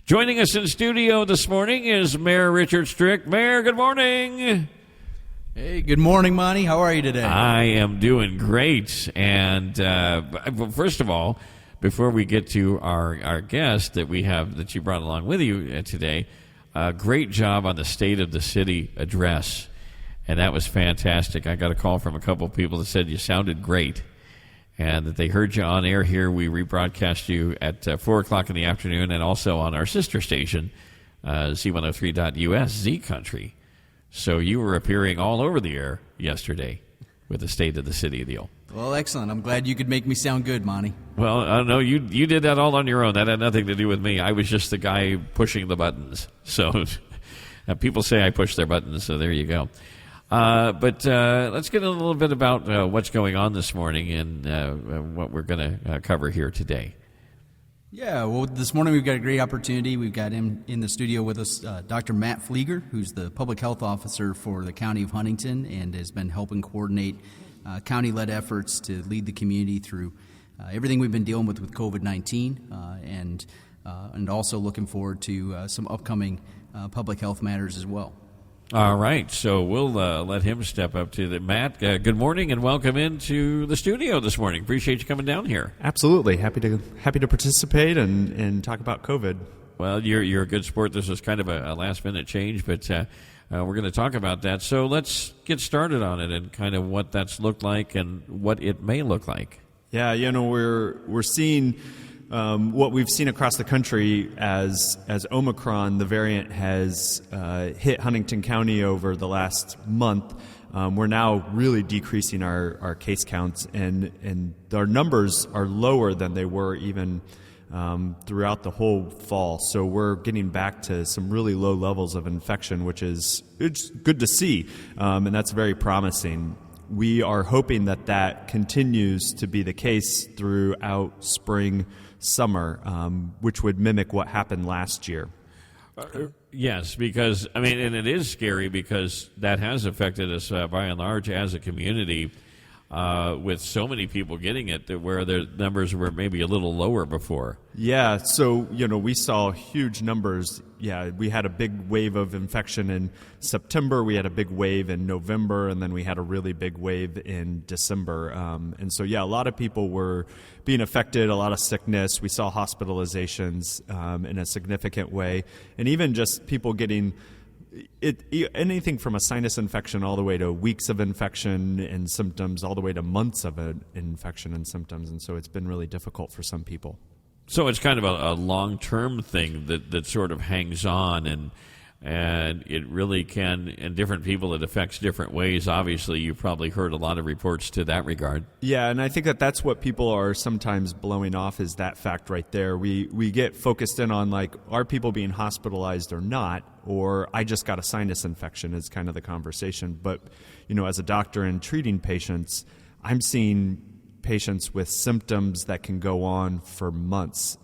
Joining us in studio this morning is Mayor Richard Strick. Mayor, good morning. Hey, good morning, Monte. How are you today? I am doing great. And first of all, before we get to our guest that you brought along with you today, great job on the State of the City address. And that was fantastic. I got a call from a couple of people that said you sounded great and that they heard you on air here. We rebroadcast you at 4 o'clock in the afternoon and also on our sister station, Z103.us, Z Country. So you were appearing all over the air yesterday with the State of the City deal. Well, excellent. I'm glad you could make me sound good, Monte. Well, no, you did that all on your own. That had nothing to do with me. I was just the guy pushing the buttons. So people say I push their buttons, so there you go. But let's get a little bit about what's going on this morning and what we're going to cover here today. Yeah, well, this morning we've got a great opportunity. We've got him in the studio with us, Dr. Matt Frieger, who's the public health officer for the County of Huntington and has been helping coordinate county-led efforts to lead the community through everything we've been dealing with COVID-19 and also looking forward to some upcoming public health matters as well. All right, so we'll let him step up to the Matt. Good morning and welcome into the studio this morning. Appreciate you coming down here. Absolutely, happy to participate and talk about COVID. Well, you're a good sport. This was kind of a last minute change, but we're going to talk about that. So let's get started on it and kind of what that's looked like and what it may look like. Yeah, we're seeing. What we've seen across the country as Omicron, the variant, has hit Huntington County over the last month, we're now really decreasing our case counts, and our numbers are lower than they were even throughout the whole fall. So we're getting back to some really low levels of infection, which is it's good to see, and that's very promising. We are hoping that continues to be the case throughout spring, summer, which would mimic what happened last year. Yes, because, and it is scary because that has affected us by and large as a community with so many people getting it that where their numbers were maybe a little lower before. Yeah, so, we saw huge numbers. Yeah, we had a big wave of infection in September, we had a big wave in November, and then we had a really big wave in December. And so, a lot of people were being affected, a lot of sickness. We saw hospitalizations in a significant way, and even just people getting anything from a sinus infection all the way to weeks of infection and symptoms, all the way to months of an infection and symptoms. And so it's been really difficult for some people. So it's kind of a long-term thing that sort of hangs on, and it really can, and different people it affects different ways. Obviously, you've probably heard a lot of reports to that regard. Yeah, and I think that's what people are sometimes blowing off is that fact right there. We get focused in on, like, are people being hospitalized or not, or I just got a sinus infection is kind of the conversation. But, as a doctor and treating patients, I'm seeing patients with symptoms that can go on for months,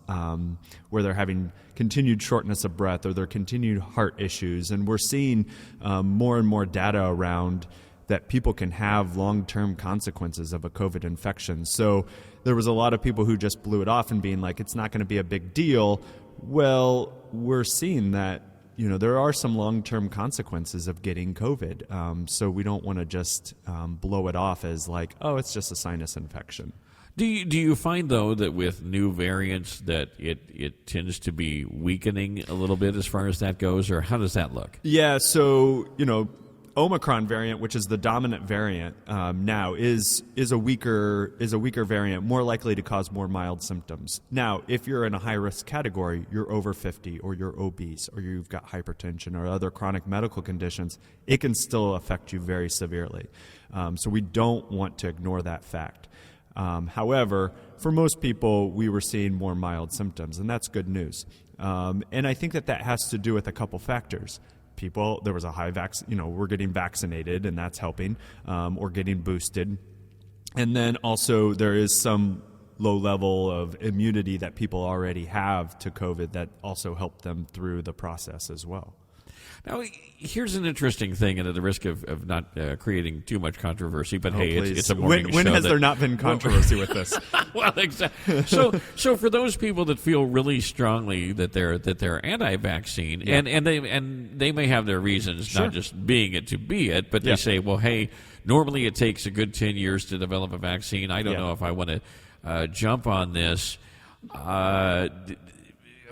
where they're having continued shortness of breath or their continued heart issues. And we're seeing more and more data around that people can have long-term consequences of a COVID infection. So there was a lot of people who just blew it off and being like, it's not going to be a big deal. Well, we're seeing that there are some long-term consequences of getting COVID. So we don't want to just blow it off as like, oh, it's just a sinus infection. Do you find, though, that with new variants that it tends to be weakening a little bit as far as that goes, or how does that look? Yeah, so, Omicron variant, which is the dominant variant now, is a weaker variant, more likely to cause more mild symptoms. Now, if you're in a high-risk category, you're over 50 or you're obese or you've got hypertension or other chronic medical conditions, it can still affect you very severely. So we don't want to ignore that fact. However, for most people, we were seeing more mild symptoms, and that's good news. And I think that has to do with a couple factors. There was a high we're getting vaccinated, and that's helping, or getting boosted. And then also there is some low level of immunity that people already have to COVID that also helped them through the process as well. Now, here's an interesting thing, and at the risk of not creating too much controversy, but hey, it's a morning show. When has there not been controversy with this? Well, exactly. So for those people that feel really strongly that they're anti-vaccine, and they may have their reasons, not just being it to be it, but they say, well, hey, normally it takes a good 10 years to develop a vaccine. I don't know if I want to jump on this.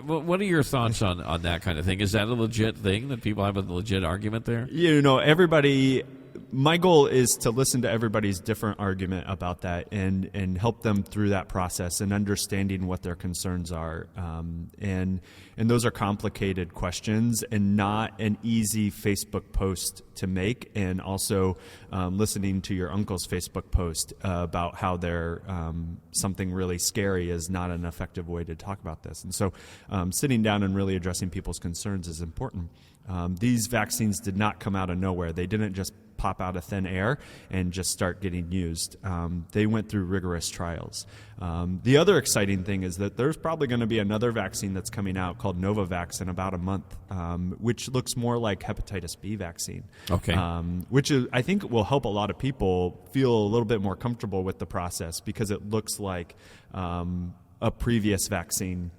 What are your thoughts on that kind of thing? Is that a legit thing that people have a legit argument there? Everybody. My goal is to listen to everybody's different argument about that and help them through that process and understanding what their concerns are. And those are complicated questions and not an easy Facebook post to make. And also listening to your uncle's Facebook post about how they're something really scary is not an effective way to talk about this. And so sitting down and really addressing people's concerns is important. These vaccines did not come out of nowhere. They didn't just pop out of thin air and just start getting used. They went through rigorous trials. The other exciting thing is that there's probably going to be another vaccine that's coming out called Novavax in about a month, which looks more like hepatitis B vaccine. Okay. Which I think will help a lot of people feel a little bit more comfortable with the process because it looks like a previous vaccine.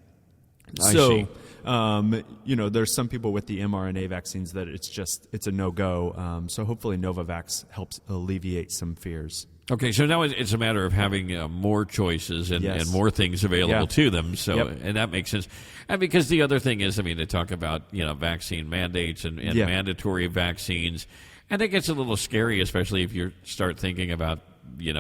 I see. There's some people with the mRNA vaccines that it's a no-go. So hopefully Novavax helps alleviate some fears. Okay, so now it's a matter of having more choices and more things available to them. So, and that makes sense. And because the other thing is, they talk about vaccine mandates and mandatory vaccines, and it gets a little scary, especially if you start thinking about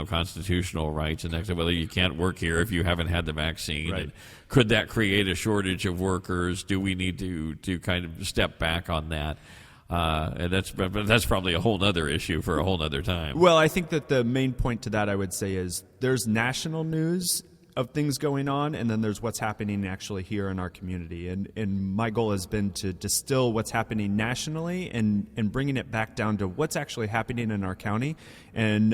constitutional rights and whether you can't work here if you haven't had the vaccine. Right. And could that create a shortage of workers? Do we need to kind of step back on that? And that's probably a whole other issue for a whole other time. Well, I think that the main point to that I would say is there's national news of things going on, and then there's what's happening actually here in our community. And my goal has been to distill what's happening nationally and bringing it back down to what's actually happening in our county and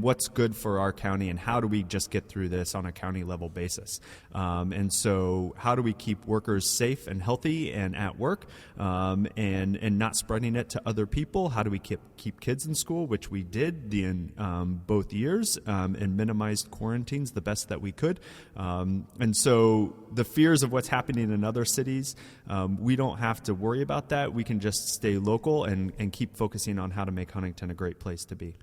what's good for our county and how do we just get through this on a county level basis. And so how do we keep workers safe and healthy and at work and not spreading it to other people? How do we keep kids in school, which we did in both years, and minimized quarantines the best that we could. And so the fears of what's happening in other cities, we don't have to worry about that. We can just stay local and keep focusing on how to make Huntington a great place to be.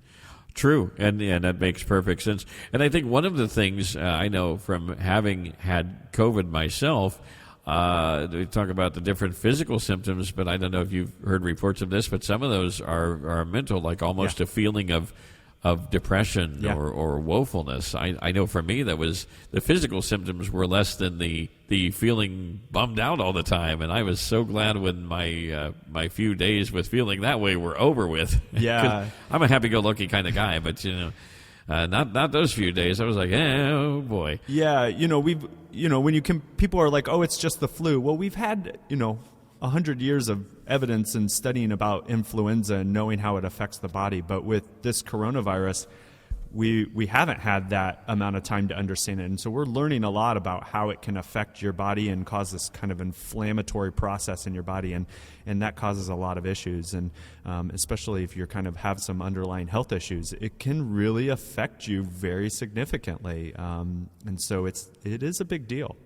True, and that makes perfect sense. And I think one of the things I know from having had COVID myself, we talk about the different physical symptoms, but I don't know if you've heard reports of this, but some of those are mental, like almost a feeling of depression or woefulness. I know for me that was the physical symptoms were less than the feeling bummed out all the time, and I was so glad when my few days with feeling that way were over with. Yeah, I'm a happy-go-lucky kind of guy, but not those few days. I was like, oh boy. Yeah, people are like, oh, it's just the flu. Well, we've had 100 years of evidence and studying about influenza and knowing how it affects the body. But with this coronavirus, we haven't had that amount of time to understand it. And so we're learning a lot about how it can affect your body and cause this kind of inflammatory process in your body. And that causes a lot of issues. And especially if you kind of have some underlying health issues, it can really affect you very significantly. And so it is a big deal.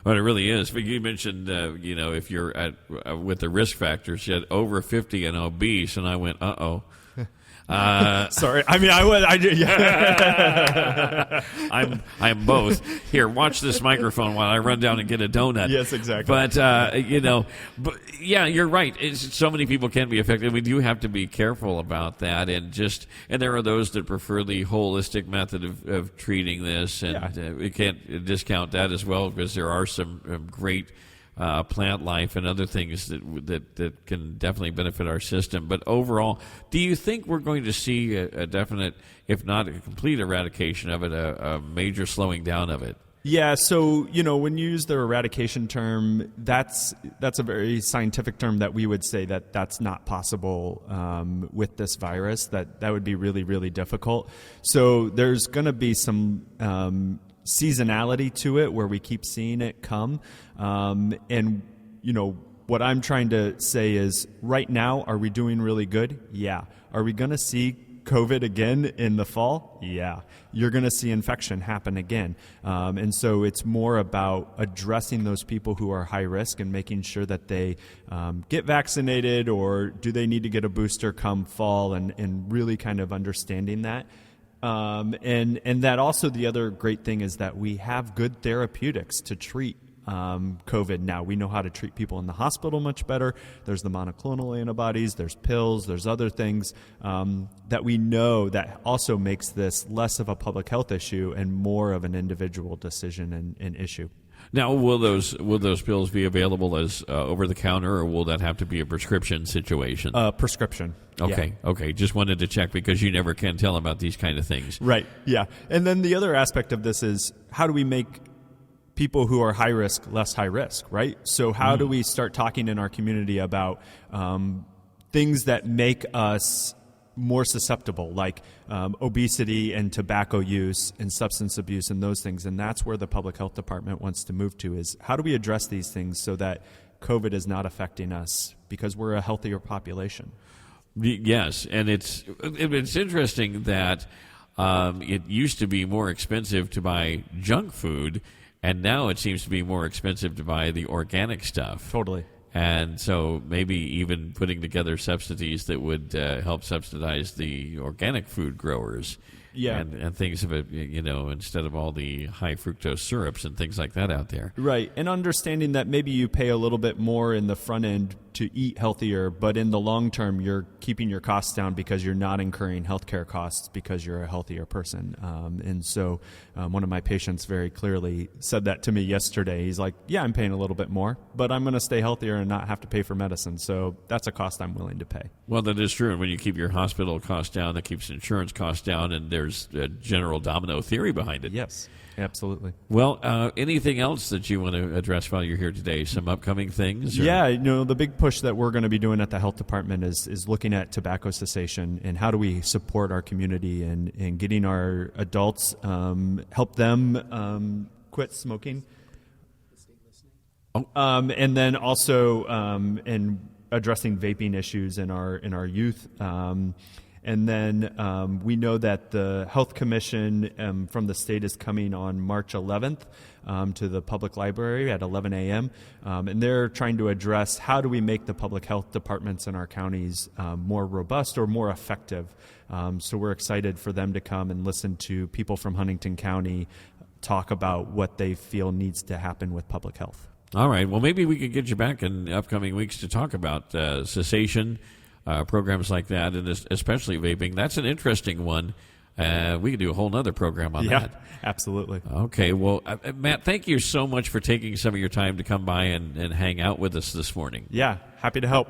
Well, it really is. But you mentioned, if you're with the risk factors, you had over 50 and obese, and I went, uh-oh. Sorry. I mean, I'm both. Here, watch this microphone while I run down and get a donut. Yes, exactly. But you're right. So many people can be affected. We do have to be careful about that, and there are those that prefer the holistic method of treating this, and we can't discount that as well because there are some great plant life and other things that can definitely benefit our system. But overall, do you think we're going to see a definite, if not a complete eradication of it, a major slowing down of it? Yeah, so, when you use the eradication term, that's a very scientific term that we would say that's not possible with this virus, that would be really, really difficult. So there's going to be some seasonality to it where we keep seeing it come. And what I'm trying to say is, right now, are we doing really good? Yeah. Are we going to see COVID again in the fall? Yeah. You're going to see infection happen again. And so it's more about addressing those people who are high risk and making sure that they get vaccinated, or do they need to get a booster come fall, and really kind of understanding that. And that also, the other great thing is that we have good therapeutics to treat COVID now. We know how to treat people in the hospital much better. There's the monoclonal antibodies, there's pills, there's other things that we know that also makes this less of a public health issue and more of an individual decision and issue. Now, will those pills be available as over the counter, or will that have to be a prescription situation? Prescription. Okay, Yeah. Okay. Just wanted to check, because you never can tell about these kind of things. Right, yeah. And then the other aspect of this is, how do we make people who are high risk less high risk, right? So how do we start talking in our community about things that make us more susceptible, like obesity and tobacco use and substance abuse and those things? And that's where the public health department wants to move to, is how do we address these things so that COVID is not affecting us, because we're a healthier population. Yes, and it's interesting that it used to be more expensive to buy junk food, and now it seems to be more expensive to buy the organic stuff. Totally. And so maybe even putting together subsidies that would help subsidize the organic food growers. Yeah. And things of it, instead of all the high fructose syrups and things like that out there. Right. And understanding that maybe you pay a little bit more in the front end to eat healthier, but in the long term, you're keeping your costs down because you're not incurring healthcare costs because you're a healthier person. And so one of my patients very clearly said that to me yesterday. He's like, yeah, I'm paying a little bit more, but I'm going to stay healthier and not have to pay for medicine. So that's a cost I'm willing to pay. Well, that is true. And when you keep your hospital costs down, that keeps insurance costs down, and there's a general domino theory behind it. Yes, absolutely. Well, anything else that you want to address while you're here today? Some upcoming things? Or? Yeah, the big push that we're going to be doing at the health department is looking at tobacco cessation, and how do we support our community and getting our adults, help them quit smoking. And then also in addressing vaping issues in our youth. And then we know that the Health Commission from the state is coming on March 11th to the public library at 11 a.m. And they're trying to address how do we make the public health departments in our counties more robust or more effective. So we're excited for them to come and listen to people from Huntington County talk about what they feel needs to happen with public health. All right. Well, maybe we could get you back in upcoming weeks to talk about cessation, programs like that, and especially vaping. That's an interesting one. We could do a whole other program on that. Yeah, absolutely. Okay. Well, Matt, thank you so much for taking some of your time to come by and hang out with us this morning. Yeah, happy to help.